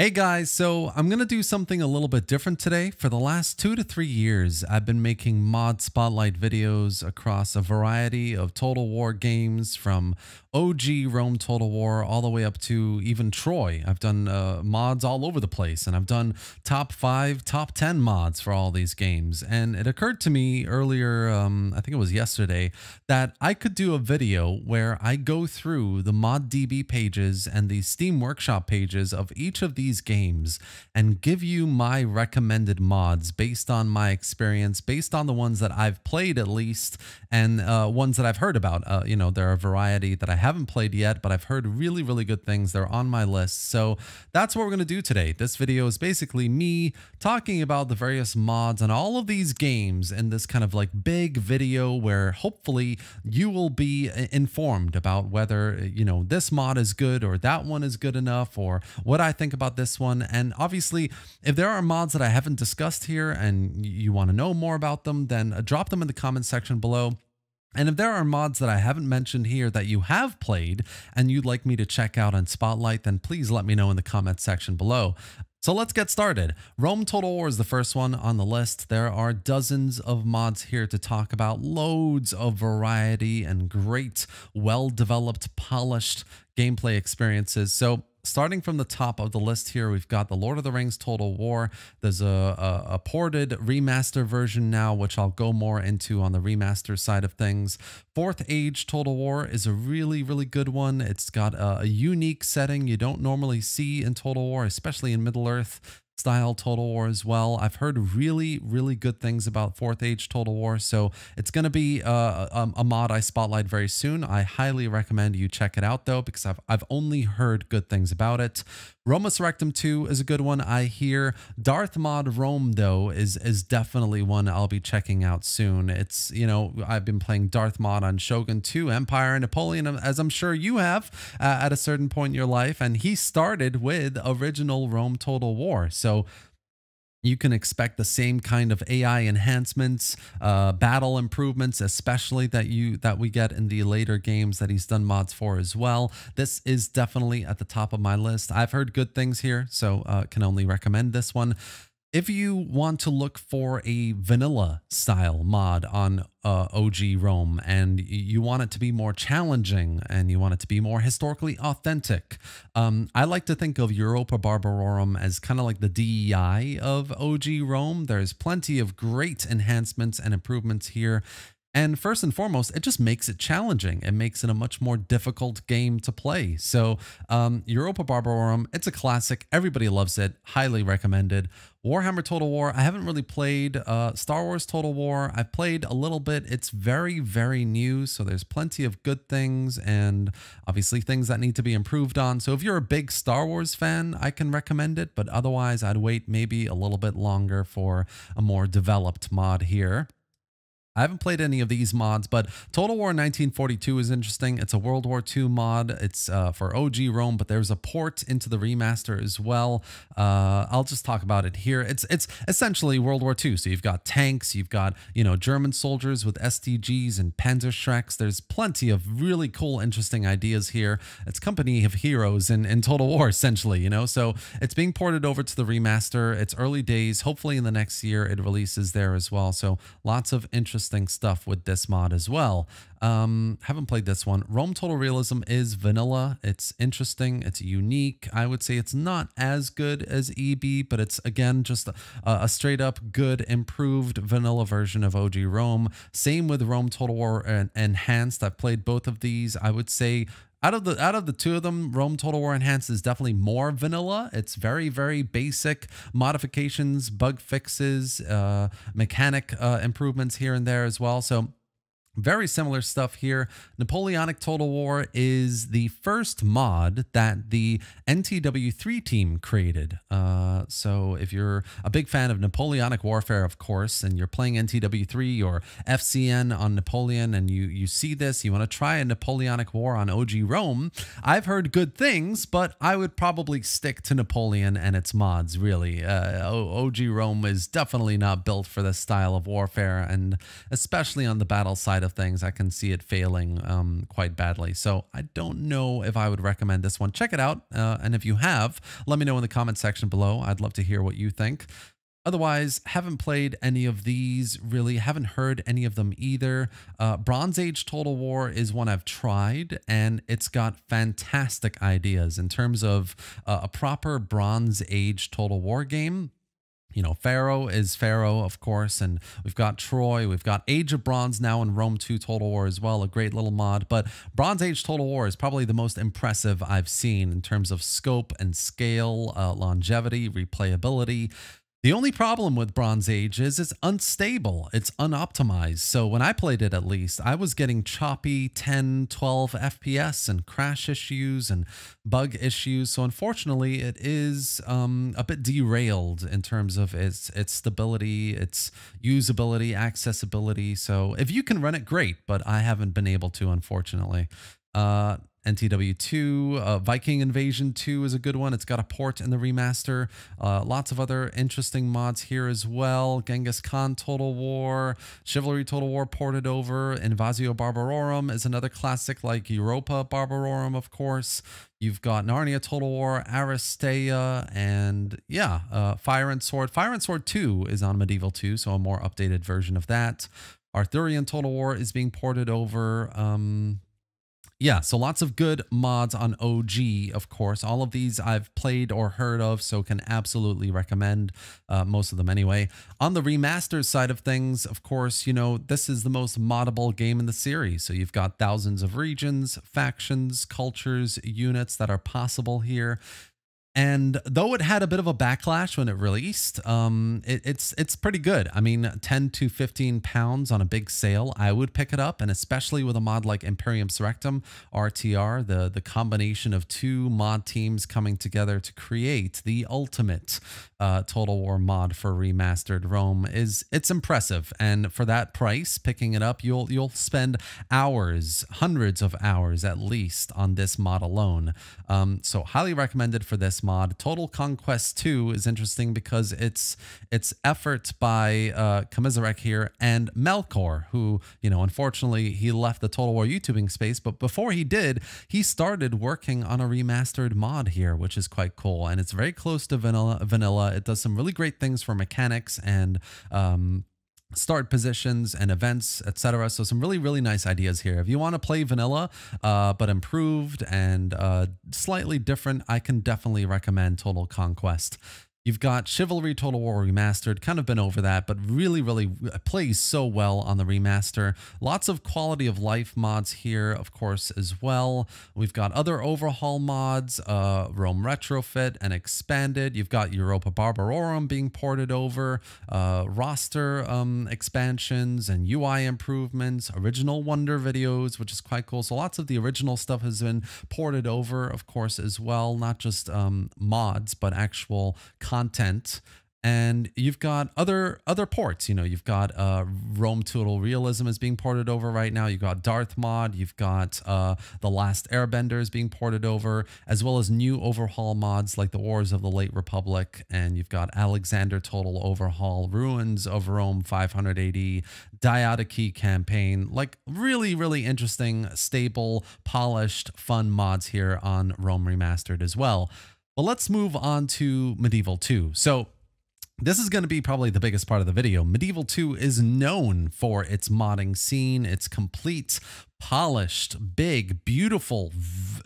Hey guys, so I'm going to do something a little bit different today. For the last 2 to 3 years, I've been making mod spotlight videos across a variety of Total War games, from OG Rome Total War all the way up to even Troy. I've done mods all over the place, and I've done top 5, top 10 mods for all these games. And it occurred to me earlier, I think it was yesterday, that I could do a video where I go through the Moddb pages and the Steam Workshop pages of each of these games and give you my recommended mods based on my experience, based on the ones that I've played at least, and ones that I've heard about. You know, there are a variety that I haven't played yet, but I've heard really, really good things. They're on my list. So that's what we're going to do today. This video is basically me talking about the various mods on all of these games in this kind of like big video where hopefully you will be informed about whether, you know, this mod is good or that one is good enough, or what I think about this one. And obviously, if there are mods that I haven't discussed here and you want to know more about them, then drop them in the comment section below. And if there are mods that I haven't mentioned here that you have played and you'd like me to check out and spotlight, then please let me know in the comment section below. So let's get started. Rome Total War is the first one on the list. There are dozens of mods here to talk about, loads of variety and great, well-developed, polished gameplay experiences. So starting from the top of the list here, we've got the Lord of the Rings Total War. There's a ported remaster version now, which I'll go more into on the remaster side of things. Fourth Age Total War is a really, really good one. It's got a unique setting you don't normally see in Total War, especially in Middle-earth style Total War as well. I've heard really, really good things about Fourth Age Total War, so it's going to be a mod I spotlight very soon. I highly recommend you check it out though, because I've only heard good things about it. Roma Surrectum 2 is a good one, I hear. Darth Mod Rome though is definitely one I'll be checking out soon. It's, you know, I've been playing Darth Mod on Shogun 2, Empire, and Napoleon, as I'm sure you have at a certain point in your life, and he started with original Rome Total War. So you can expect the same kind of AI enhancements, battle improvements, especially that we get in the later games that he's done mods for as well. This is definitely at the top of my list. I've heard good things here, so can only recommend this one. If you want to look for a vanilla style mod on OG Rome, and you want it to be more challenging and you want it to be more historically authentic, I like to think of Europa Barbarorum as kind of like the DEI of OG Rome. There's plenty of great enhancements and improvements here. And first and foremost, it just makes it challenging. It makes it a much more difficult game to play. So Europa Barbarorum, it's a classic. Everybody loves it. Highly recommended. Warhammer Total War, I haven't really played. Star Wars Total War, I've played a little bit. It's very, very new, so there's plenty of good things and obviously things that need to be improved on. So if you're a big Star Wars fan, I can recommend it, but otherwise I'd wait maybe a little bit longer for a more developed mod here. I haven't played any of these mods, but Total War 1942 is interesting. It's a World War II mod. It's for OG Rome, but there's a port into the remaster as well. I'll just talk about it here. It's essentially World War II. So you've got tanks, you've got, you know, German soldiers with STGs and Panzerschrecks. There's plenty of really cool, interesting ideas here. It's Company of Heroes in Total War, essentially, you know. So it's being ported over to the remaster. It's early days. Hopefully in the next year it releases there as well. So lots of interesting stuff with this mod as well. Haven't played this one. Rome Total Realism is vanilla. It's interesting. It's unique. I would say it's not as good as EB, but it's again just a straight up good improved vanilla version of OG Rome. Same with Rome Total War Enhanced. I've played both of these. I would say out of the two of them, Rome Total War Enhanced is definitely more vanilla. It's very, very basic modifications, bug fixes, mechanic improvements here and there as well. So very similar stuff here. Napoleonic Total War is the first mod that the NTW3 team created. So if you're a big fan of Napoleonic Warfare, of course, and you're playing NTW3 or FCN on Napoleon, and you see this, you want to try a Napoleonic War on OG Rome, I've heard good things, but I would probably stick to Napoleon and its mods, really. OG Rome is definitely not built for this style of warfare, and especially on the battle side of of things, I can see it failing quite badly. So I don't know if I would recommend this one. Check it out. And if you have, let me know in the comment section below. I'd love to hear what you think. Otherwise, haven't played any of these, really haven't heard any of them either. Bronze Age Total War is one I've tried, and it's got fantastic ideas in terms of a proper Bronze Age Total War game. You know, Pharaoh is Pharaoh, of course, and we've got Troy, we've got Age of Bronze now in Rome 2 Total War as well, a great little mod, but Bronze Age Total War is probably the most impressive I've seen in terms of scope and scale, longevity, replayability. The only problem with Bronze Age is it's unstable, it's unoptimized. So when I played it, at least, I was getting choppy 10, 12 FPS and crash issues and bug issues. So unfortunately, it is a bit derailed in terms of its stability, its usability, accessibility. So if you can run it, great, but I haven't been able to, unfortunately. NTW2, Viking Invasion 2 is a good one. It's got a port in the remaster. Lots of other interesting mods here as well. Genghis Khan Total War, Chivalry Total War ported over. Invasio Barbarorum is another classic, like Europa Barbarorum, of course. You've got Narnia Total War, Aristea, and yeah, Fire and Sword. Fire and Sword 2 is on Medieval 2, so a more updated version of that. Arthurian Total War is being ported over. Yeah, so lots of good mods on OG, of course. All of these I've played or heard of, so can absolutely recommend most of them anyway. On the remastered side of things, of course, you know, this is the most moddable game in the series. So you've got thousands of regions, factions, cultures, units that are possible here. And though it had a bit of a backlash when it released, it's pretty good. I mean, 10 to 15 pounds on a big sale, I would pick it up. And especially with a mod like Imperium Surrectum, RTR, the combination of two mod teams coming together to create the ultimate Total War mod for remastered Rome it's impressive. And for that price, picking it up, you'll spend hours, hundreds of hours at least on this mod alone. So highly recommended for this mod. Total Conquest 2 is interesting because it's effort by Kamizarek here and Melkor, who, you know, unfortunately he left the Total War YouTubing space, but before he did, he started working on a remastered mod here, which is quite cool. And it's very close to vanilla. It does some really great things for mechanics and start positions and events, etc. So some really, really nice ideas here. If you want to play vanilla, but improved and slightly different, I can definitely recommend Total Conquest. You've got Chivalry Total War Remastered, kind of been over that, but really, really plays so well on the remaster. Lots of quality of life mods here, of course, as well. We've got other overhaul mods, Rome Retrofit and Expanded. You've got Europa Barbarorum being ported over, roster expansions and UI improvements, original Wonder videos, which is quite cool. So lots of the original stuff has been ported over, of course, as well. Not just mods, but actual content. And you've got other ports. You know, you've got Rome Total Realism is being ported over right now. You've got Darth Mod. You've got The Last Airbender is being ported over, as well as new overhaul mods like the Wars of the Late Republic. And you've got Alexander Total Overhaul, Ruins of Rome 500 AD, Diadochi Campaign. Like really, really interesting, stable, polished, fun mods here on Rome Remastered as well. But let's move on to Medieval 2. So this is going to be probably the biggest part of the video. Medieval 2 is known for its modding scene, its complete, polished, big, beautiful,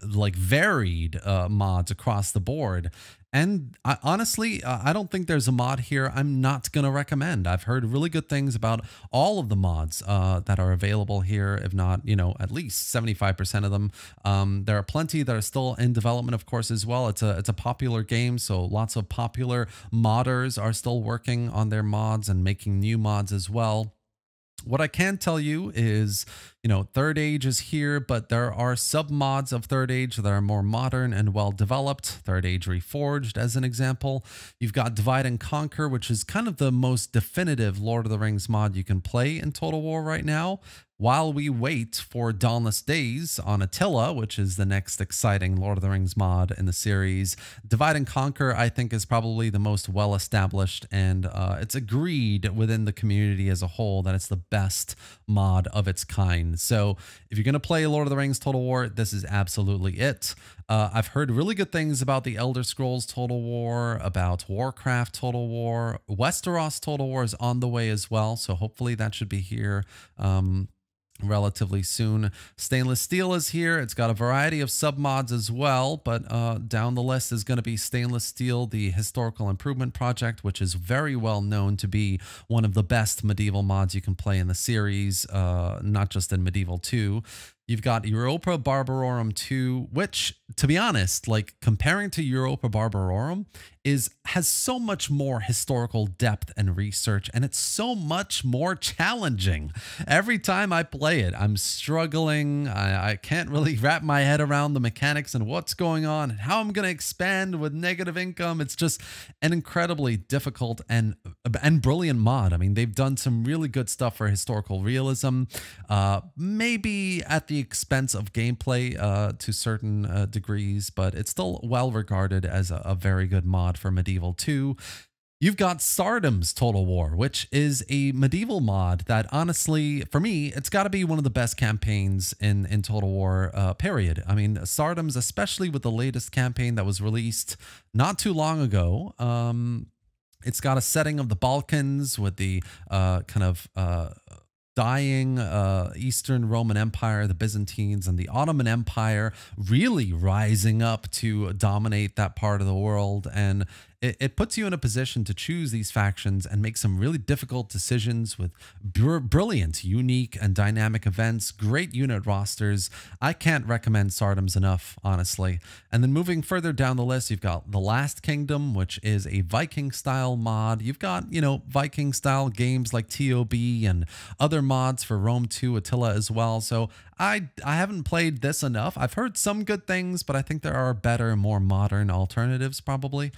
like varied mods across the board. And honestly, I don't think there's a mod here I'm not going to recommend. I've heard really good things about all of the mods that are available here, if not, you know, at least 75% of them. There are plenty that are still in development, of course, as well. It's a popular game, so lots of popular modders are still working on their mods and making new mods as well. What I can tell you is, you know, Third Age is here, but there are sub-mods of Third Age that are more modern and well-developed. Third Age Reforged, as an example. You've got Divide and Conquer, which is kind of the most definitive Lord of the Rings mod you can play in Total War right now. while we wait for Dauntless Days on Attila, which is the next exciting Lord of the Rings mod in the series, Divide and Conquer, I think, is probably the most well-established, and it's agreed within the community as a whole that it's the best mod of its kind. So if you're going to play Lord of the Rings Total War, this is absolutely it. I've heard really good things about the Elder Scrolls Total War, about Warcraft Total War. Westeros Total War is on the way as well, so hopefully that should be here relatively soon. Stainless Steel is here. It's got a variety of submods as well, but down the list is going to be Stainless Steel, the Historical Improvement Project, which is very well known to be one of the best medieval mods you can play in the series, not just in Medieval 2. You've got Europa Barbarorum 2, which, to be honest, like comparing to Europa Barbarorum, has so much more historical depth and research, and it's so much more challenging. Every time I play it, I'm struggling. I can't really wrap my head around the mechanics and what's going on and how I'm going to expand with negative income. It's just an incredibly difficult and brilliant mod. I mean, they've done some really good stuff for historical realism, maybe at the expense of gameplay to certain degrees, but it's still well regarded as a very good mod for Medieval 2. You've got Sardom's Total War, which is a medieval mod that, honestly, for me, it's got to be one of the best campaigns in Total War, period. I mean, Sardom's, especially with the latest campaign that was released not too long ago, it's got a setting of the Balkans with the dying Eastern Roman Empire, the Byzantines, and the Ottoman Empire really rising up to dominate that part of the world. And it puts you in a position to choose these factions and make some really difficult decisions with brilliant, unique, and dynamic events, great unit rosters. I can't recommend Sardom's enough, honestly. And then moving further down the list, you've got The Last Kingdom, which is a Viking-style mod. You've got, you know, Viking-style games like TOB and other mods for Rome 2, Attila as well. So I haven't played this enough. I've heard some good things, but I think there are better, more modern alternatives probably.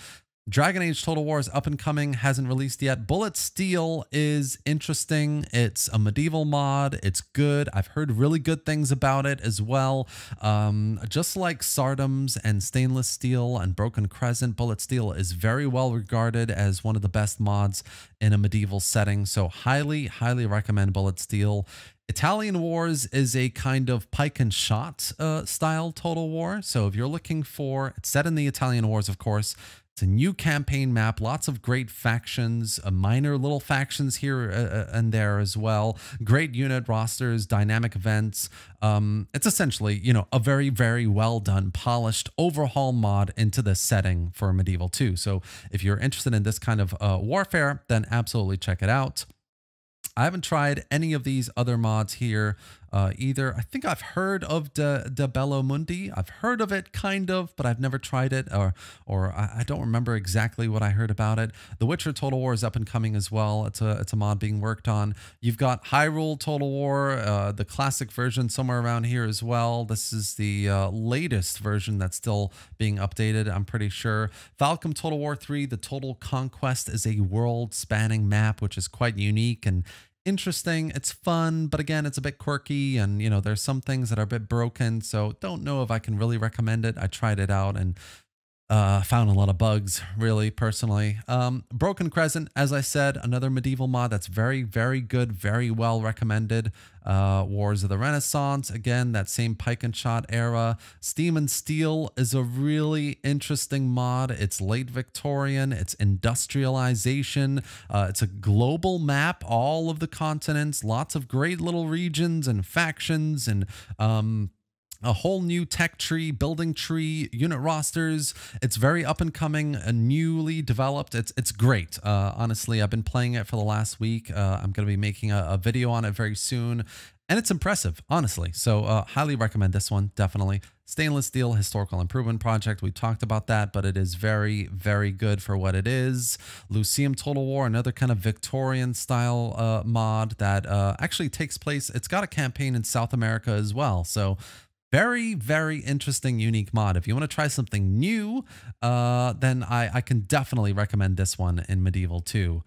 Dragon Age Total War is up and coming, hasn't released yet. Bullet Steel is interesting. It's a medieval mod. It's good. I've heard really good things about it as well. Just like Sardom's and Stainless Steel and Broken Crescent, Bullet Steel is very well regarded as one of the best mods in a medieval setting. So highly, highly recommend Bullet Steel. Italian Wars is a kind of pike and shot style Total War. So if you're looking for, it's set in the Italian Wars, of course. It's a new campaign map, lots of great factions, minor little factions here and there as well. Great unit rosters, dynamic events. It's essentially, you know, a very, very well done, polished overhaul mod into this setting for Medieval 2. So if you're interested in this kind of warfare, then absolutely check it out. I haven't tried any of these other mods here either. I think I've heard of De Bello Mundi. I've heard of it kind of, but I've never tried it, or I don't remember exactly what I heard about it. The Witcher Total War is up and coming as well. It's a mod being worked on. You've got Hyrule Total War, the classic version somewhere around here as well. This is the latest version that's still being updated, I'm pretty sure. Falcom Total War 3, the Total Conquest, is a world-spanning map, which is quite unique and interesting. It's fun, but again, it's a bit quirky, and you know, there's some things that are a bit broken, so don't know if I can really recommend it. I tried it out and found a lot of bugs, really, personally. Broken Crescent, as I said, another medieval mod that's very, very good, very well recommended. Wars of the Renaissance, again, that same pike and shot era. Steam and Steel is a really interesting mod. It's late Victorian, it's industrialization, it's a global map, all of the continents, lots of great little regions and factions, and a whole new tech tree, building tree, unit rosters. It's very up and coming, newly developed. It's great. Honestly, I've been playing it for the last week. I'm going to be making a video on it very soon, and it's impressive, honestly. So highly recommend this one, definitely. Stainless Steel Historical Improvement Project, we talked about that, but it is very, very good for what it is. Lucium Total War, another kind of Victorian style mod that actually takes place. It's got a campaign in South America as well. So very, very interesting, unique mod. If you want to try something new, then I can definitely recommend this one in Medieval 2.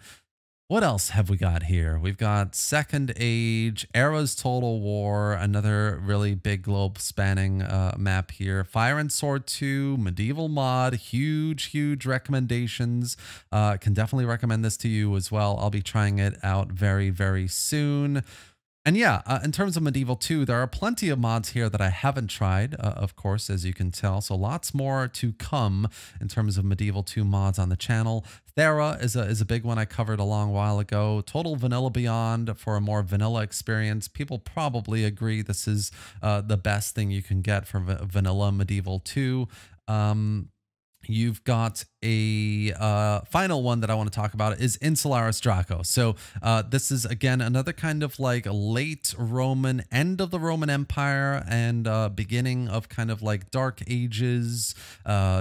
What else have we got here? We've got Second Age, Era's Total War, another really big globe spanning map here. Fire and Sword 2, Medieval mod, huge recommendations. Can definitely recommend this to you as well. I'll be trying it out very soon. And yeah, in terms of Medieval 2, there are plenty of mods here that I haven't tried, of course, as you can tell. So lots more to come in terms of Medieval 2 mods on the channel. Thera is a big one I covered a long while ago. Total Vanilla Beyond for a more vanilla experience. People probably agree this is the best thing you can get for vanilla Medieval 2. You've got a final one that I want to talk about is Insularis Draco. So this is, again, another kind of like late Roman, end of the Roman Empire and beginning of kind of like Dark Ages,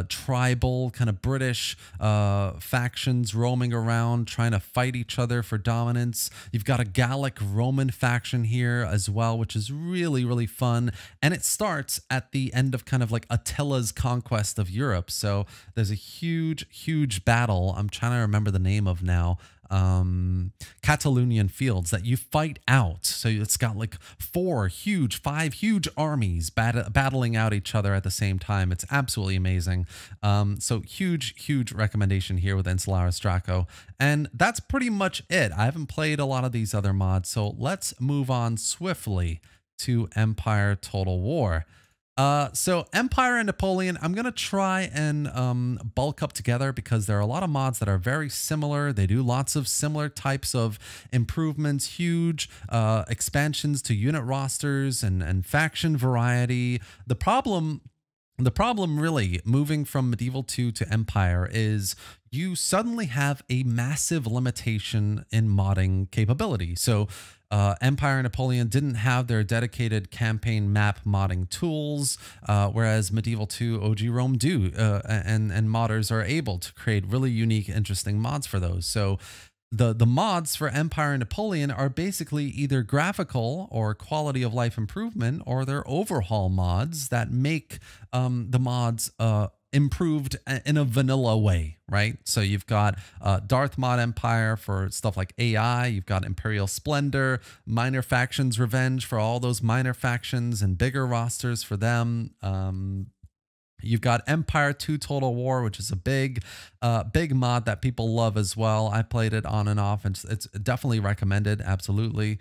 tribal, kind of British factions roaming around, trying to fight each other for dominance. You've got a Gallic Roman faction here as well, which is really fun. And it starts at the end of kind of like Attila's conquest of Europe. So there's a huge battle. I'm trying to remember the name of now. Catalonian fields that you fight out. So it's got like five huge armies battling out each other at the same time. It's absolutely amazing. So huge recommendation here with Insularis Draco. And that's pretty much it. I haven't played a lot of these other mods, so let's move on swiftly to Empire Total War. So Empire and Napoleon, I'm going to try and bulk up together because there are a lot of mods that are very similar. They do lots of similar types of improvements, huge expansions to unit rosters and faction variety. The problem really moving from Medieval 2 to Empire is you suddenly have a massive limitation in modding capability. So Empire and Napoleon didn't have their dedicated campaign map modding tools, whereas Medieval 2 OG Rome do, and modders are able to create really unique, interesting mods for those. So the mods for Empire and Napoleon are basically either graphical or quality of life improvement, or they're overhaul mods that make the mods improved in a vanilla way, right? So you've got Darth Mod Empire for stuff like AI, you've got Imperial Splendor, Minor Factions Revenge for all those minor factions and bigger rosters for them. You've got Empire 2 Total War, which is a big mod that people love as well. I played it on and off, and it's definitely recommended, absolutely.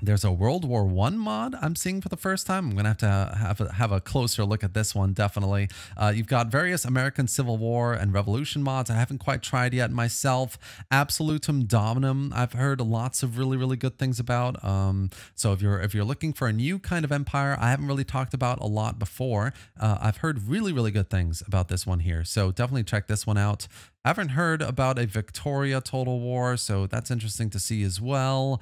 There's a World War I mod I'm seeing for the first time. I'm going to have a closer look at this one, definitely. You've got various American Civil War and Revolution mods I haven't quite tried yet myself. Absolutum Dominum, I've heard lots of really good things about. So if you're looking for a new kind of empire I haven't really talked about a lot before, I've heard really good things about this one here. So definitely check this one out. I haven't heard about a Victoria Total War, so that's interesting to see as well.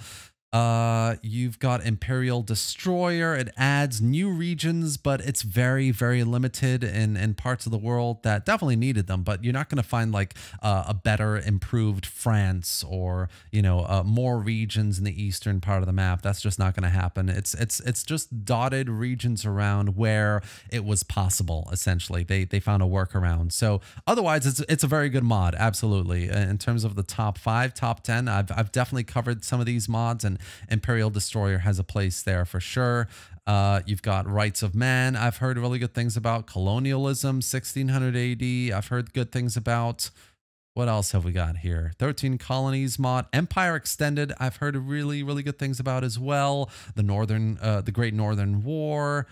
You've got Imperial Destroyer. It adds new regions, but it's very limited in parts of the world that definitely needed them. But you're not going to find like a better improved France or, you know, more regions in the eastern part of the map. That's just not going to happen. It's just dotted regions around where it was possible. Essentially, they found a workaround. So otherwise, it's a very good mod. Absolutely. In terms of the top 5, top 10, I've definitely covered some of these mods, and Imperial Destroyer has a place there for sure. You've got Rights of Man. I've heard really good things about. Colonialism, 1600 AD. I've heard good things about. What else have we got here? 13 Colonies mod. Empire Extended, I've heard really good things about as well. The Great Northern War.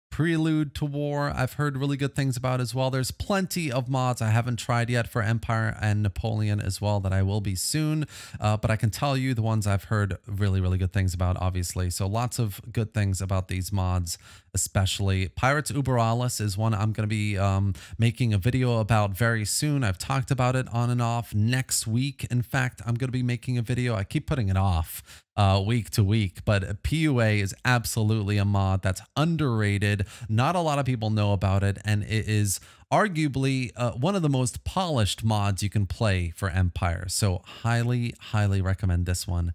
Prelude to War, I've heard really good things about as well. There's plenty of mods I haven't tried yet for Empire and Napoleon as well that I will be soon, but I can tell you the ones I've heard really good things about, obviously. So lots of good things about these mods, especially. Pirates Uber Alles is one I'm going to be making a video about very soon. I've talked about it on and off. Next week, in fact, I'm going to be making a video. I keep putting it off week to week, but PUA is absolutely a mod that's underrated. Not a lot of people know about it, and it is arguably one of the most polished mods you can play for Empire. So highly recommend this one.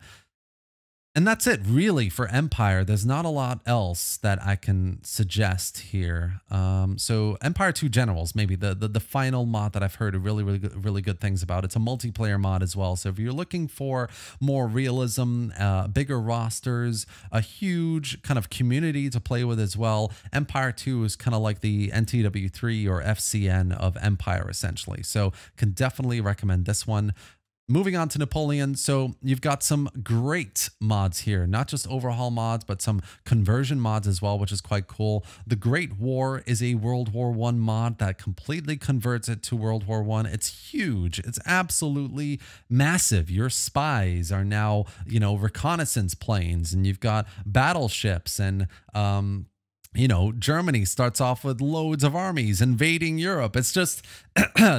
And that's it really for Empire. There's not a lot else that I can suggest here. So Empire 2 Generals, maybe the final mod that I've heard really good things about. It's a multiplayer mod as well. So if you're looking for more realism, bigger rosters, a huge kind of community to play with as well, Empire 2 is kind of like the NTW3 or FCN of Empire essentially. So can definitely recommend this one. Moving on to Napoleon, so you've got some great mods here, not just overhaul mods, but some conversion mods as well, which is quite cool. The Great War is a World War I mod that completely converts it to World War I. It's huge. It's absolutely massive. Your spies are now, you know, reconnaissance planes, and you've got battleships and, you know, Germany starts off with loads of armies invading Europe. It's just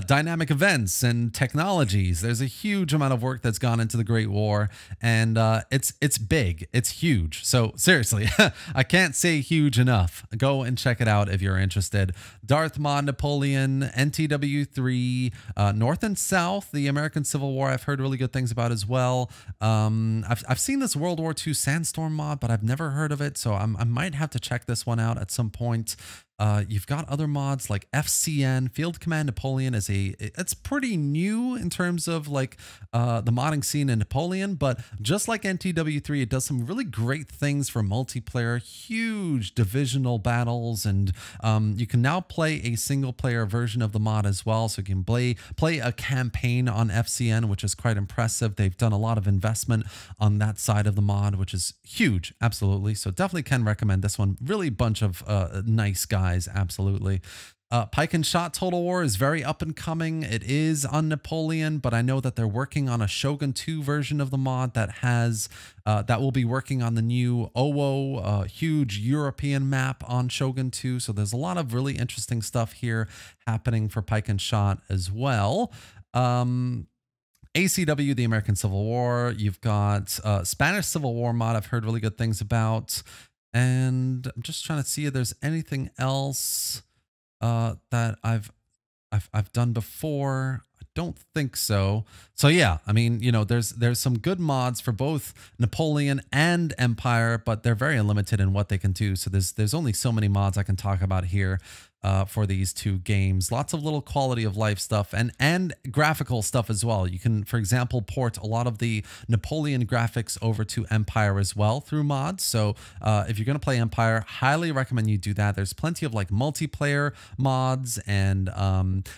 dynamic events and technologies. There's a huge amount of work that's gone into the Great War, and it's big. It's huge. So seriously, I can't say huge enough. Go and check it out if you're interested. Darth Mod Napoleon, NTW3, North and South, the American Civil War, I've heard really good things about as well. I've seen this World War II Sandstorm mod, but I've never heard of it, so I might have to check this one out at some point. You've got other mods like FCN, Field Command Napoleon it's pretty new in terms of like the modding scene in Napoleon, but just like NTW3, it does some really great things for multiplayer, huge divisional battles, and you can now play a single player version of the mod as well. So you can play a campaign on FCN, which is quite impressive. They've done a lot of investment on that side of the mod, which is huge, absolutely. So definitely can recommend this one. Really bunch of nice guys. Absolutely. Pike and Shot Total War is very up and coming. It is on Napoleon, but I know that they're working on a Shogun 2 version of the mod that has that will be working on the new OO, huge European map on Shogun 2. So there's a lot of really interesting stuff here happening for Pike and Shot as well. ACW, the American Civil War. You've got Spanish Civil War mod I've heard really good things about. And I'm just trying to see if there's anything else that I've done before. I don't think so. So yeah, I mean, you know, there's some good mods for both Napoleon and Empire, but they're very limited in what they can do. So there's only so many mods I can talk about here. For these two games. Lots of little quality of life stuff and graphical stuff as well. You can, for example, port a lot of the Napoleon graphics over to Empire as well through mods. So if you're going to play Empire, highly recommend you do that. There's plenty of like multiplayer mods and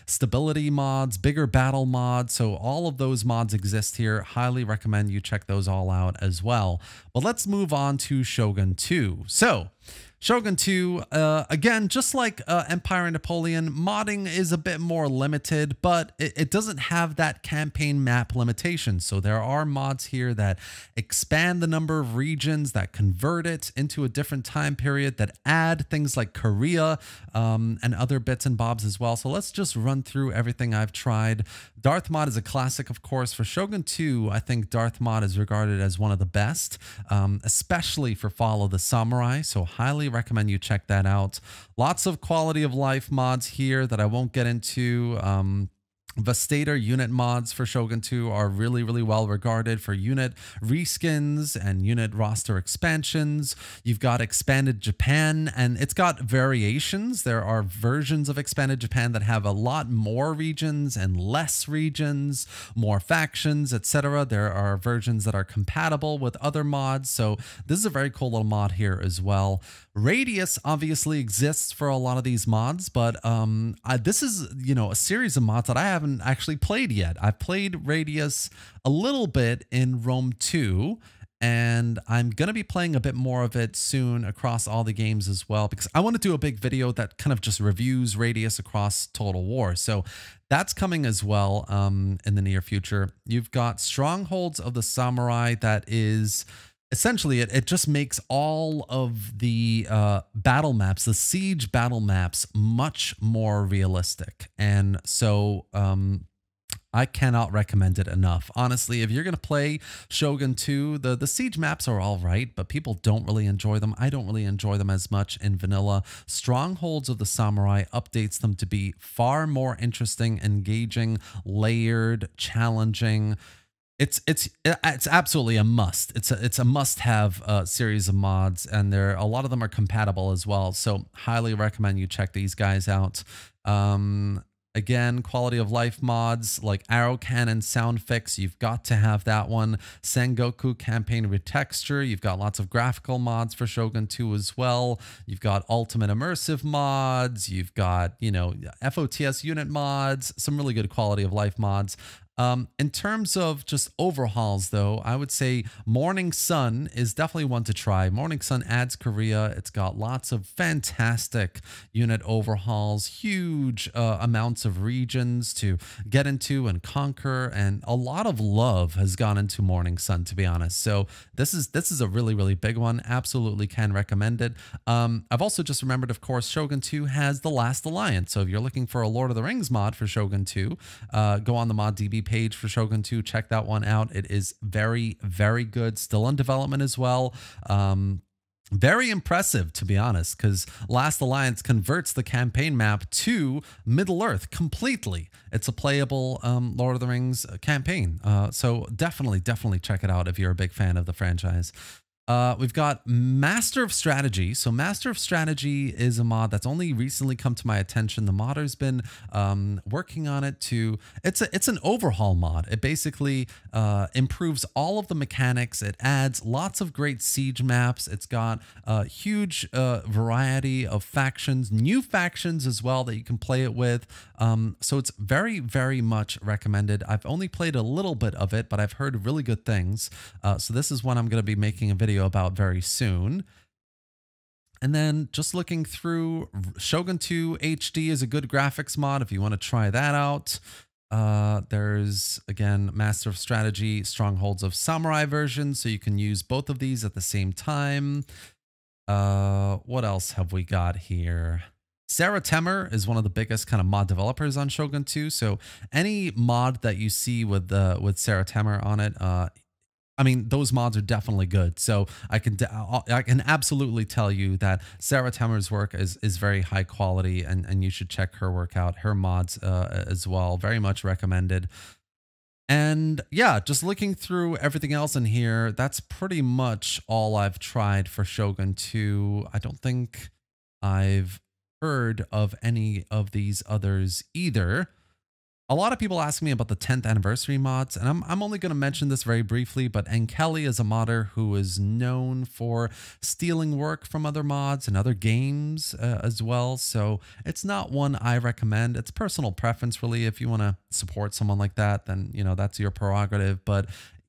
stability mods, bigger battle mods. So all of those mods exist here. Highly recommend you check those all out as well. But let's move on to Shogun 2. So Shogun 2, again, just like Empire and Napoleon, modding is a bit more limited, but it doesn't have that campaign map limitation. So there are mods here that expand the number of regions, that convert it into a different time period, that add things like Korea and other bits and bobs as well. So let's just run through everything I've tried. Darth Mod is a classic, of course. For Shogun 2, I think Darth Mod is regarded as one of the best, especially for Follow the Samurai. So highly recommend you check that out. Lots of quality of life mods here that I won't get into. Vastator unit mods for Shogun 2 are really well regarded for unit reskins and unit roster expansions. You've got Expanded Japan, and it's got variations. There are versions of Expanded Japan that have a lot more regions and less regions, more factions, etc. There are versions that are compatible with other mods. So this is a very cool little mod here as well. Radius obviously exists for a lot of these mods, but this is, you know, a series of mods that I haven't actually played yet. I've played Radius a little bit in Rome 2, and I'm going to be playing a bit more of it soon across all the games as well, because I want to do a big video that kind of just reviews Radius across Total War. So that's coming as well in the near future. You've got Strongholds of the Samurai that is... essentially, it just makes all of the battle maps, the siege battle maps, much more realistic. And so I cannot recommend it enough. Honestly, if you're going to play Shogun 2, the siege maps are all right, but people don't really enjoy them. I don't really enjoy them as much in vanilla. Strongholds of the Samurai updates them to be far more interesting, engaging, layered, challenging. It's absolutely a must. It's a must-have series of mods, and a lot of them are compatible as well. So highly recommend you check these guys out. Again, quality of life mods like Arrow Cannon Sound Fix, you've got to have that one. Sengoku Campaign Retexture, you've got lots of graphical mods for Shogun 2 as well. You've got Ultimate Immersive mods, you've got, you know, FOTS unit mods, some really good quality of life mods. In terms of just overhauls, though, I would say Morning Sun is definitely one to try. Morning Sun adds Korea. It's got lots of fantastic unit overhauls, huge amounts of regions to get into and conquer, and a lot of love has gone into Morning Sun, to be honest. So this is a really, really big one. Absolutely can recommend it. I've also just remembered, of course, Shogun 2 has The Last Alliance. So if you're looking for a Lord of the Rings mod for Shogun 2, go on the Moddb page for Shogun 2. Check that one out. It is very, very good. Still in development as well. Very impressive, to be honest, because Last Alliance converts the campaign map to Middle-earth completely. It's a playable Lord of the Rings campaign. So definitely check it out if you're a big fan of the franchise. We've got Master of Strategy. So Master of Strategy is a mod that's only recently come to my attention. The modder's been working on it to, it's an overhaul mod. It basically improves all of the mechanics. It adds lots of great siege maps. It's got a huge variety of factions, new factions as well that you can play it with. So it's very, very much recommended. I've only played a little bit of it, but I've heard really good things. So this is one I'm going to be making a video about very soon. And then just looking through, Shogun 2 HD is a good graphics mod if you want to try that out. There's, again, Master of Strategy, Strongholds of Samurai version, so you can use both of these at the same time. What else have we got here? Sarah Temmer is one of the biggest kind of mod developers on Shogun 2, so any mod that you see with Sarah Temmer on it, I mean, those mods are definitely good. So I can absolutely tell you that Sarah Temmer's work is very high quality, and you should check her work out, her mods as well. Very much recommended. And yeah, just looking through everything else in here, that's pretty much all I've tried for Shogun 2. I don't think I've heard of any of these others either. A lot of people ask me about the 10th anniversary mods, and I'm only going to mention this very briefly, but Kelly is a modder who is known for stealing work from other mods and other games as well. So it's not one I recommend. It's personal preference, really. If you want to support someone like that, then, you know, that's your prerogative. But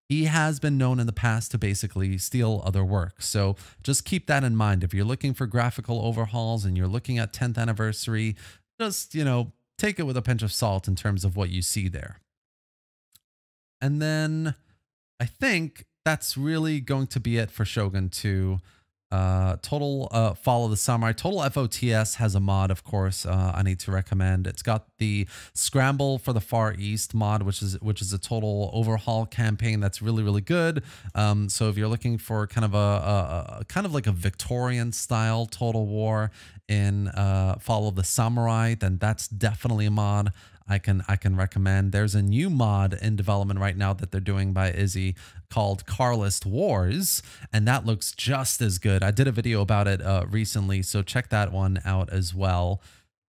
he has been known in the past to basically steal other work. So just keep that in mind. If you're looking for graphical overhauls and you're looking at 10th anniversary, just, you know, take it with a pinch of salt in terms of what you see there. And then I think that's really going to be it for Shogun 2. Total Follow the Samurai. Total FOTS has a mod, of course, I need to recommend. It's got the Scramble for the Far East mod, which is a total overhaul campaign that's really, really good. So if you're looking for kind of like a Victorian style Total War in Follow the Samurai, then that's definitely a mod I can recommend. There's a new mod in development right now that they're doing by Izzy called Carlist Wars, and that looks just as good. I did a video about it recently, so check that one out as well.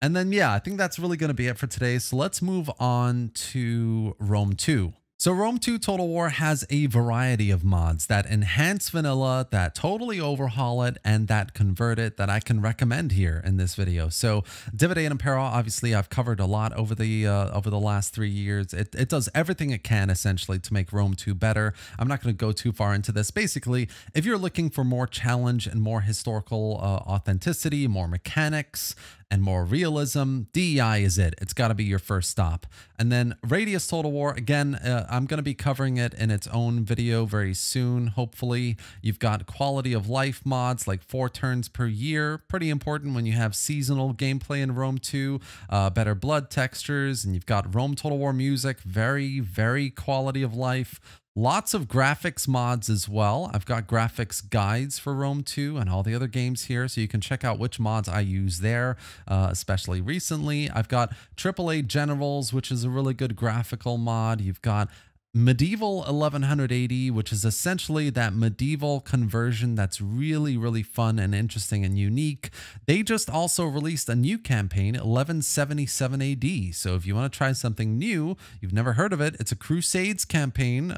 And then, yeah, I think that's really going to be it for today. So let's move on to Rome 2. So Rome 2 Total War has a variety of mods that enhance vanilla, that totally overhaul it, and that convert it that I can recommend here in this video. So Dividend and Apparel, obviously I've covered a lot over the last 3 years. It does everything it can essentially to make Rome 2 better. I'm not going to go too far into this. Basically, if you're looking for more challenge and more historical authenticity, more mechanics, and more realism, DEI is it. It's got to be your first stop. And then Radius Total War, again, I'm going to be covering it in its own video very soon, hopefully. You've got quality of life mods like 4 turns per year. Pretty important when you have seasonal gameplay in Rome 2. Better blood textures, and you've got Rome Total War music. Very, very quality of life. Lots of graphics mods as well. I've got graphics guides for Rome 2 and all the other games here, so you can check out which mods I use there, especially recently. I've got AAA Generals, which is a really good graphical mod. You've got Medieval 1180, which is essentially that medieval conversion that's really, really fun and interesting and unique. They just also released a new campaign, 1177 AD. So if you want to try something new, you've never heard of it, it's a Crusades campaign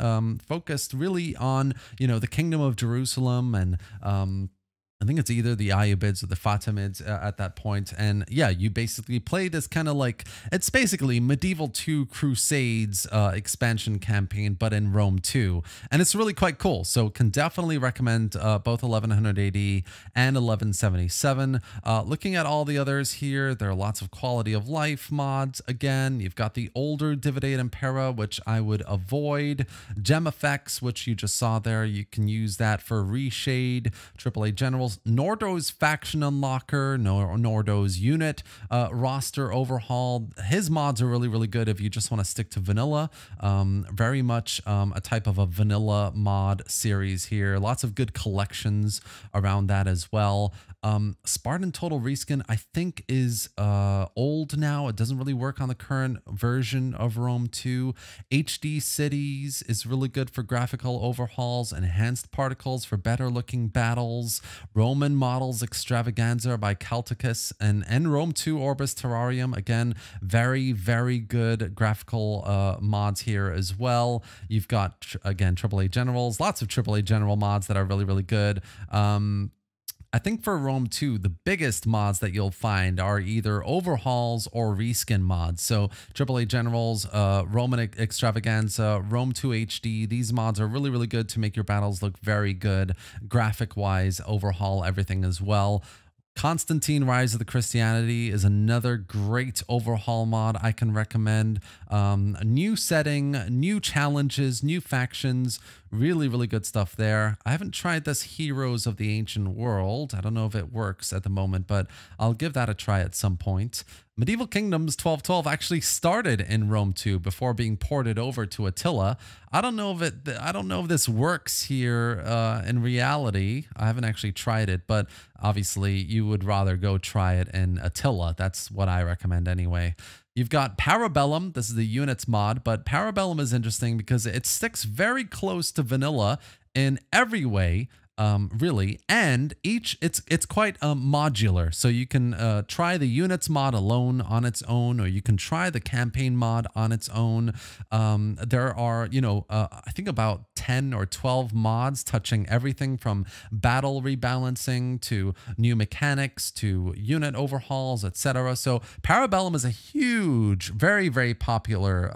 focused really on, the Kingdom of Jerusalem and I think it's either the Ayyubids or the Fatimids at that point. And yeah, you basically play this kind of like, it's basically Medieval 2 Crusades expansion campaign, but in Rome 2. And it's really quite cool. So can definitely recommend both 1180 and 1177. Looking at all the others here, there are lots of quality of life mods. Again, you've got the older Dividate Impera, which I would avoid. Gem effects, which you just saw there. You can use that for reshade, AAA General. Nordo's faction unlocker, Nordo's unit roster overhaul. His mods are really, really good if you just want to stick to vanilla. Very much a type of a vanilla mod series here. Lots of good collections around that as well. Spartan Total Reskin, I think, is old now. It doesn't really work on the current version of Rome 2. HD Cities is really good for graphical overhauls, enhanced particles for better looking battles. Roman Models Extravaganza by Celticus and Rome 2 Orbis Terrarium. Again, very, very good graphical mods here as well. You've got, again, AAA Generals, lots of AAA General mods that are really, really good. I think for Rome 2, the biggest mods that you'll find are either overhauls or reskin mods. So AAA Generals, Roman Extravaganza, Rome 2 HD, these mods are really, really good to make your battles look very good graphic-wise, overhaul everything as well. Constantine Rise of the Christianity is another great overhaul mod I can recommend. A new setting, new challenges, new factions, really, really good stuff there. I haven't tried this Heroes of the Ancient World. I don't know if it works at the moment, but I'll give that a try at some point. Medieval Kingdoms 1212 actually started in Rome 2 before being ported over to Attila. I don't know if this works here in reality. I haven't actually tried it, but obviously you would rather go try it in Attila. That's what I recommend anyway. You've got Parabellum. This is the units mod, but Parabellum is interesting because it sticks very close to vanilla in every way. Really, and it's quite modular, so you can try the units mod alone on its own, or you can try the campaign mod on its own. There are, I think about 10 or 12 mods touching everything from battle rebalancing to new mechanics to unit overhauls, etc. So Parabellum is a huge, very, very popular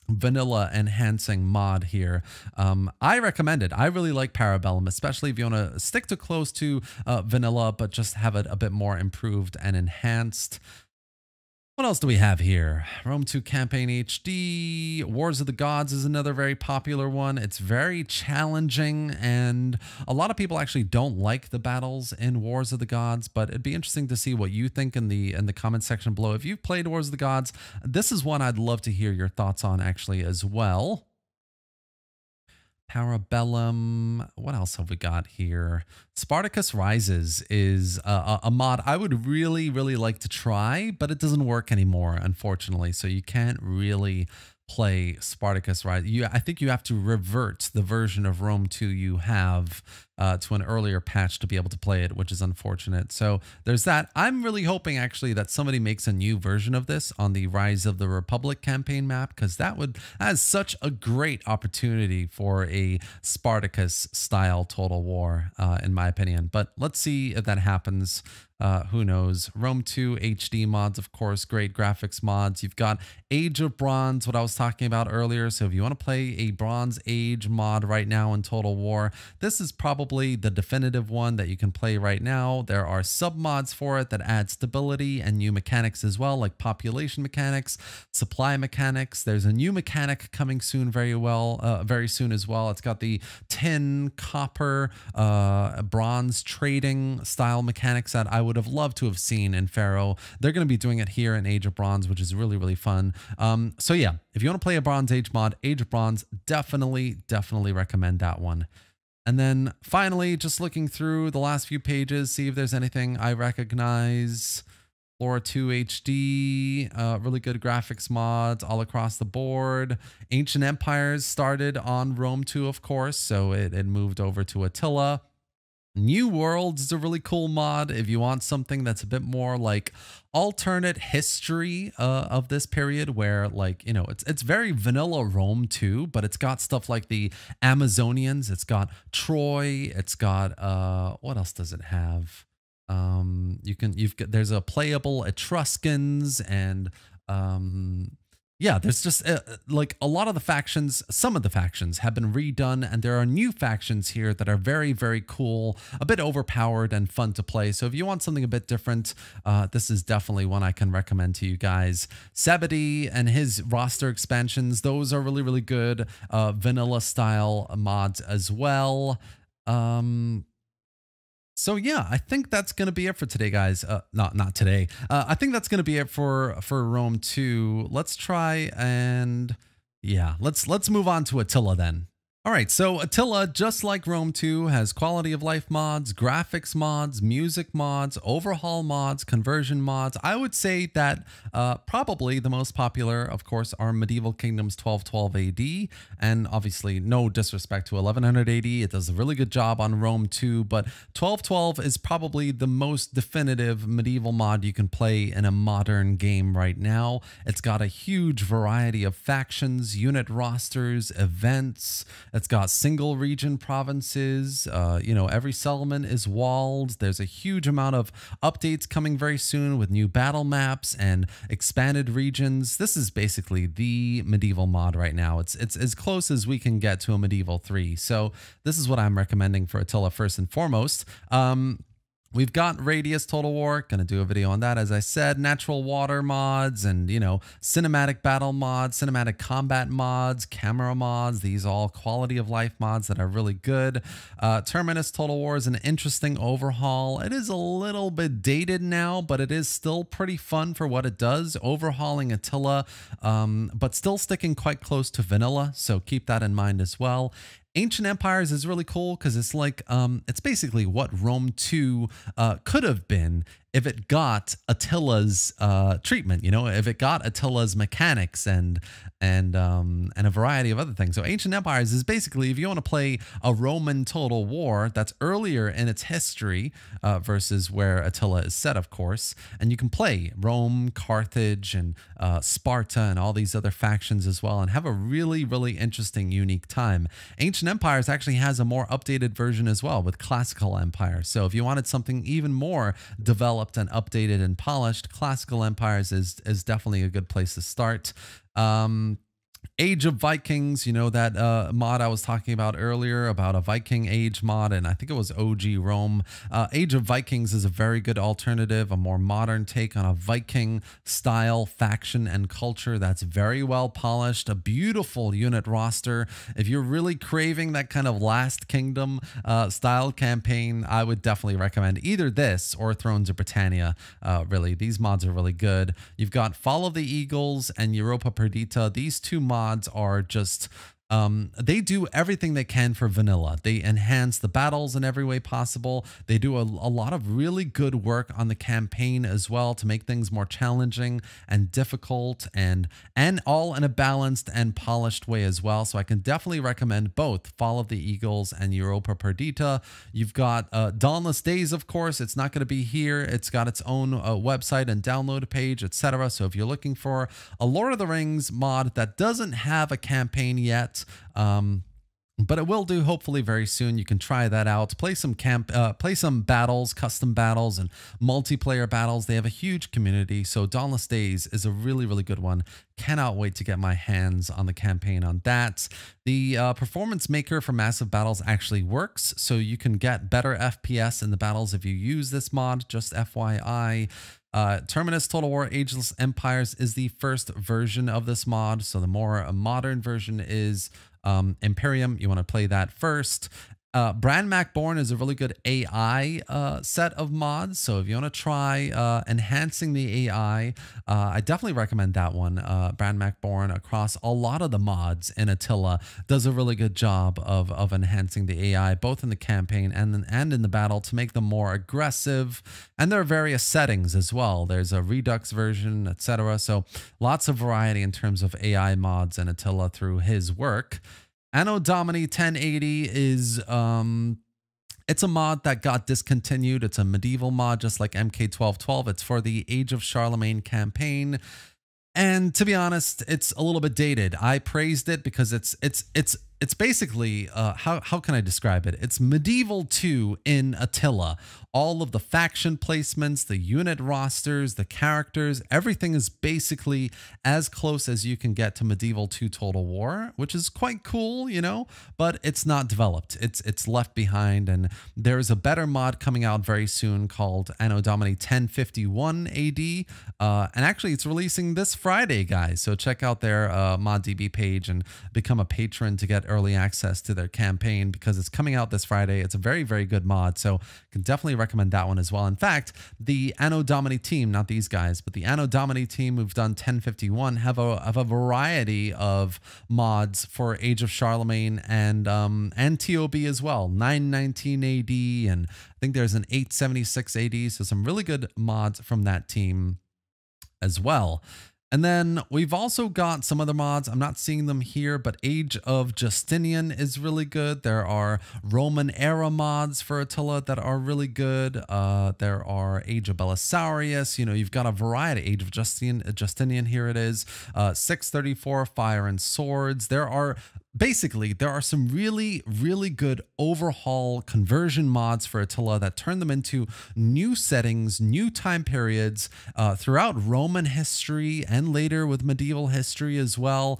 vanilla enhancing mod here. I recommend it. I really like Parabellum, especially if you want to stick to close to vanilla, but just have it a bit more improved and enhanced. What else do we have here? Rome 2 Campaign HD. Wars of the Gods is another very popular one. It's very challenging, and a lot of people actually don't like the battles in Wars of the Gods, but it'd be interesting to see what you think in the comment section below. If you've played Wars of the Gods, this is one I'd love to hear your thoughts on actually as well. Parabellum. What else have we got here? Spartacus Rises is a mod I would really, really like to try, but it doesn't work anymore, unfortunately. So you can't really play Spartacus Rise. I think you have to revert the version of Rome 2 you have to an earlier patch to be able to play it, which is unfortunate. So there's that. I'm really hoping actually that somebody makes a new version of this on the Rise of the Republic campaign map, because that is such a great opportunity for a Spartacus style Total War, in my opinion. But let's see if that happens. Who knows? Rome 2 HD mods, of course, great graphics mods. You've got Age of Bronze, what I was talking about earlier. So if you want to play a Bronze Age mod right now in Total War, this is probably the definitive one that you can play right now. There are sub mods for it that add stability and new mechanics as well, like population mechanics, supply mechanics. There's a new mechanic coming soon, very soon as well. It's got the tin, copper, bronze trading style mechanics that I would have loved to have seen in Pharaoh. They're going to be doing it here in Age of Bronze, which is really, really fun. So yeah, if you want to play a Bronze Age mod, Age of Bronze, definitely recommend that one. And then finally, just looking through the last few pages, see if there's anything I recognize. Flora 2 HD, really good graphics mods all across the board. Ancient Empires started on Rome 2, of course, so it moved over to Attila. New Worlds is a really cool mod if you want something that's a bit more like alternate history of this period, where, like, you know, it's very vanilla Rome too, but it's got stuff like the Amazonians, it's got Troy, it's got what else does it have? There's a playable Etruscans, and yeah, there's just like a lot of the factions, some of the factions have been redone, and there are new factions here that are very, very cool, a bit overpowered and fun to play. So if you want something a bit different, this is definitely one I can recommend to you guys. Sebedy and his roster expansions, those are really, really good vanilla style mods as well. So yeah, I think that's going to be it for today, guys. Not today. I think that's going to be it for Rome 2. Let's try and yeah, let's move on to Attila then. All right, so Attila, just like Rome 2, has quality of life mods, graphics mods, music mods, overhaul mods, conversion mods. I would say that probably the most popular, of course, are Medieval Kingdoms 1212 AD, and obviously no disrespect to 1100 AD. It does a really good job on Rome 2, but 1212 is probably the most definitive medieval mod you can play in a modern game right now. It's got a huge variety of factions, unit rosters, events. It's got single region provinces. You know, every settlement is walled. There's a huge amount of updates coming very soon with new battle maps and expanded regions. This is basically the medieval mod right now. It's as close as we can get to a medieval 3. So this is what I'm recommending for Attila first and foremost. We've got Radius Total War, gonna do a video on that, as I said, natural water mods, and, you know, cinematic battle mods, cinematic combat mods, camera mods. These all quality of life mods that are really good. Terminus Total War is an interesting overhaul. It is a little bit dated now, but it is still pretty fun for what it does. Overhauling Attila, but still sticking quite close to vanilla, so keep that in mind as well. Ancient Empires is really cool because it's like, it's basically what Rome 2 could have been if it got Attila's treatment, you know, if it got Attila's mechanics and a variety of other things. So Ancient Empires is basically, if you want to play a Roman Total War that's earlier in its history versus where Attila is set, of course, and you can play Rome, Carthage, and Sparta, and all these other factions as well, and have a really, really interesting, unique time. Ancient Empires actually has a more updated version as well with Classical Empire. So if you wanted something even more developed and updated and polished, Classical Empires is definitely a good place to start. Age of Vikings, you know, that mod I was talking about earlier, about a Viking Age mod, and I think it was OG Rome. Age of Vikings is a very good alternative, a more modern take on a Viking style faction and culture that's very well polished, a beautiful unit roster. If you're really craving that kind of Last Kingdom style campaign, I would definitely recommend either this or Thrones of Britannia. Really, these mods are really good. You've got Fall of the Eagles and Europa Perdita. These two mods are just they do everything they can for vanilla. They enhance the battles in every way possible. They do a lot of really good work on the campaign as well to make things more challenging and difficult, and all in a balanced and polished way as well. So I can definitely recommend both Fall of the Eagles and Europa Perdita. You've got Dawnless Days, of course. It's not going to be here. It's got its own website and download page, etc. So if you're looking for a Lord of the Rings mod that doesn't have a campaign yet, but it will do hopefully very soon, you can try that out. Play some battles, custom battles, and multiplayer battles. They have a huge community, so Dawnless Days is a really, really good one. Cannot wait to get my hands on the campaign on that. The performance maker for massive battles actually works, so you can get better FPS in the battles if you use this mod, just FYI. Terminus Total War Ageless Empires is the first version of this mod, so the more modern version is Imperium. You want to play that first. Brand Macborn is a really good AI set of mods. So if you want to try enhancing the AI, I definitely recommend that one. Brand Macborn across a lot of the mods in Attila does a really good job of enhancing the AI, both in the campaign and in the battle to make them more aggressive. And there are various settings as well. There's a Redux version, etc. So lots of variety in terms of AI mods in Attila through his work. Anno Domini 1080 is it's a mod that got discontinued. It's a medieval mod, just like MK1212. It's for the Age of Charlemagne campaign. And to be honest, it's a little bit dated. I praised it because it's basically how can I describe it? It's Medieval 2 in Attila. All of the faction placements, the unit rosters, the characters, everything is basically as close as you can get to Medieval 2 Total War, which is quite cool, you know, but it's not developed. It's left behind, and there's a better mod coming out very soon called Anno Domini 1051 AD. And actually it's releasing this Friday, guys. So check out their Moddb page and become a patron to get early access to their campaign because it's coming out this Friday. It's a very, very good mod. So I can definitely recommend that one as well. In fact, the Anno Domini team, not these guys, but the Anno Domini team who've done 1051 have a variety of mods for Age of Charlemagne and TOB as well. 919 AD, and I think there's an 876 AD. So some really good mods from that team as well. And then we've also got some other mods. I'm not seeing them here, but Age of Justinian is really good. There are Roman era mods for Attila that are really good. There are Age of Belisarius. You know, you've got a variety. Age of Justinian, here it is. 634 Fire and Swords. There are some really, really good overhaul conversion mods for Attila that turn them into new settings, new time periods throughout Roman history and later with medieval history as well.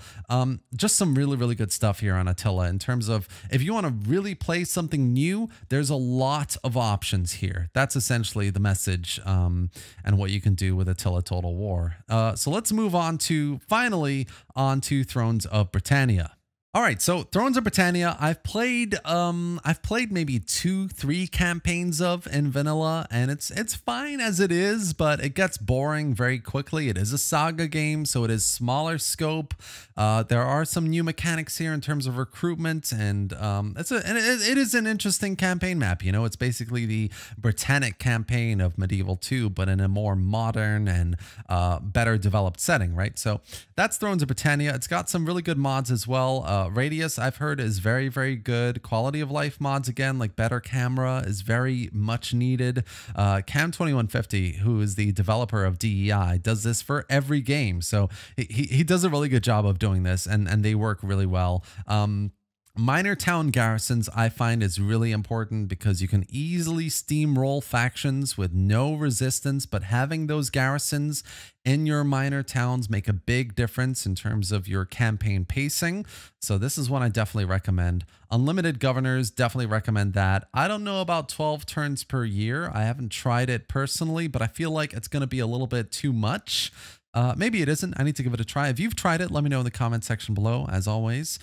Just some really, really good stuff here on Attila in terms of if you want to really play something new, there's a lot of options here. That's essentially the message and what you can do with Attila Total War. So let's move on to finally onto Thrones of Britannia. All right, so Thrones of Britannia, I've played maybe 2-3 campaigns of in vanilla, and it's fine as it is, but it gets boring very quickly. It is a saga game, so it is smaller scope. There are some new mechanics here in terms of recruitment, and it is an interesting campaign map. You know, it's basically the Britannic campaign of Medieval 2, but in a more modern and better developed setting, right? So that's Thrones of Britannia. It's got some really good mods as well. Radius, I've heard, is very, very good. Quality of life mods, again, like better camera is very much needed. Cam2150, who is the developer of DEI, does this for every game. So he does a really good job of doing this, and they work really well. Minor town garrisons I find is really important because you can easily steamroll factions with no resistance, but having those garrisons in your minor towns make a big difference in terms of your campaign pacing. So this is one I definitely recommend. Unlimited governors, definitely recommend that. I don't know about 12 turns per year. I haven't tried it personally, but I feel like it's going to be a little bit too much. Maybe it isn't. I need to give it a try. If you've tried it, let me know in the comment section below, as always.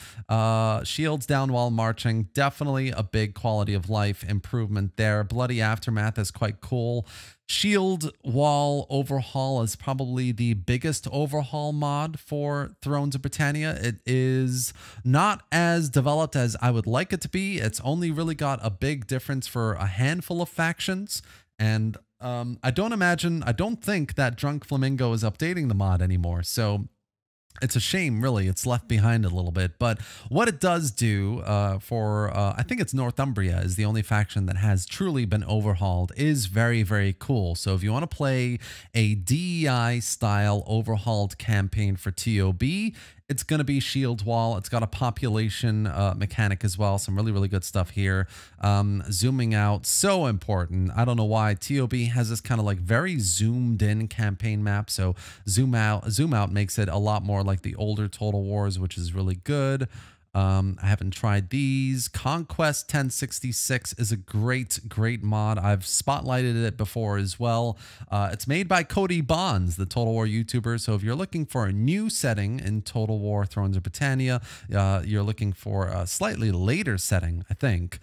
Shields down while marching. Definitely a big quality of life improvement there. Bloody Aftermath is quite cool. Shield wall overhaul is probably the biggest overhaul mod for Thrones of Britannia. It is not as developed as I would like it to be. It's only really got a big difference for a handful of factions, and I don't think that Drunk Flamingo is updating the mod anymore. So it's a shame, really. It's left behind a little bit. But what it does do I think it's Northumbria is the only faction that has truly been overhauled, is very, very cool. So if you want to play a DEI style overhauled campaign for TOB, it's going to be Shield Wall. It's got a population mechanic as well. Some really, really good stuff here. Zooming out, so important. I don't know why TOB has this kind of like very zoomed in campaign map. So zoom out makes it a lot more like the older Total Wars, which is really good. I haven't tried these. Conquest 1066 is a great mod. I've spotlighted it before as well. It's made by Cody Bonds, the Total War YouTuber. So if you're looking for a new setting in Total War Thrones of Britannia, you're looking for a slightly later setting, I think.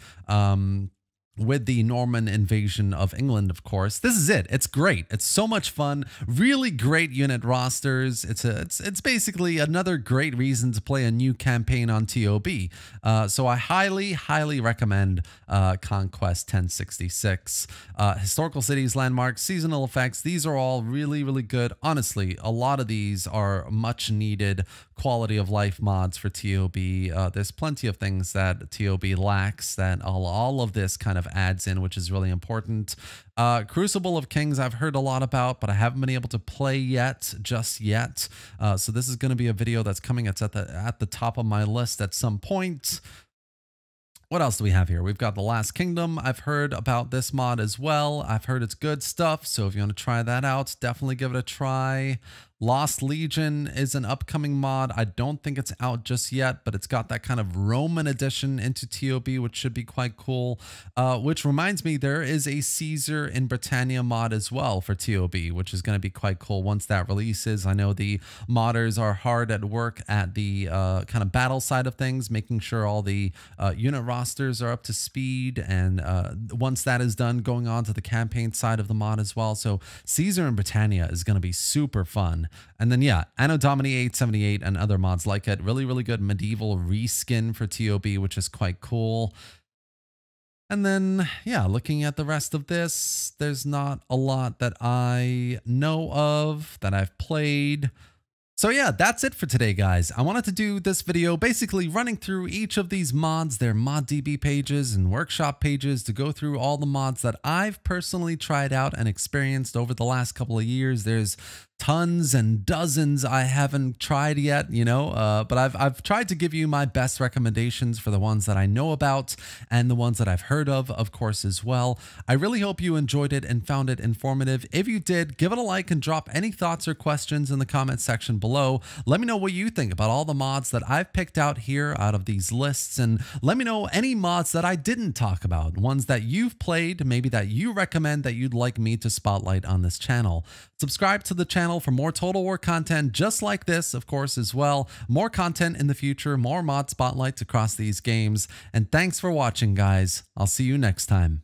With the Norman invasion of England, of course. This is it. It's great. It's so much fun. Really great unit rosters. It's basically another great reason to play a new campaign on TOB. So I highly recommend Conquest 1066. Historical cities, landmarks, seasonal effects. These are all really good. Honestly, a lot of these are much needed quality of life mods for TOB. There's plenty of things that TOB lacks that all of this kind of adds in, which is really important. Crucible of Kings I've heard a lot about, but I haven't been able to play just yet. So this is going to be a video that's coming. It's at the top of my list at some point. What else do we have here? We've got The Last Kingdom. I've heard about this mod as well. I've heard it's good stuff. So if you want to try that out, definitely give it a try. Lost Legion is an upcoming mod. I don't think it's out just yet, but it's got that kind of Roman addition into TOB, which should be quite cool. Which reminds me, there is a Caesar in Britannia mod as well for TOB, which is going to be quite cool once that releases. I know the modders are hard at work at the kind of battle side of things, making sure all the unit rosters are up to speed. And once that is done, going on to the campaign side of the mod as well. So Caesar in Britannia is going to be super fun. And then, yeah, Anno Domini 878 and other mods like it. Really good medieval reskin for TOB, which is quite cool. And then, yeah, looking at the rest of this, there's not a lot that I know of that I've played. So yeah, that's it for today, guys. I wanted to do this video basically running through each of these mods, their Moddb pages and workshop pages, to go through all the mods that I've personally tried out and experienced over the last couple of years. There's tons and dozens I haven't tried yet, you know, but I've tried to give you my best recommendations for the ones that I know about and the ones that I've heard of course, as well. I really hope you enjoyed it and found it informative. If you did, give it a like and drop any thoughts or questions in the comment section below. Let me know what you think about all the mods that I've picked out here out of these lists, and let me know any mods that I didn't talk about, ones that you've played, maybe that you recommend that you'd like me to spotlight on this channel. Subscribe to the channel for more Total War content just like this, of course, as well. More content in the future, more mod spotlights across these games. And thanks for watching, guys. I'll see you next time.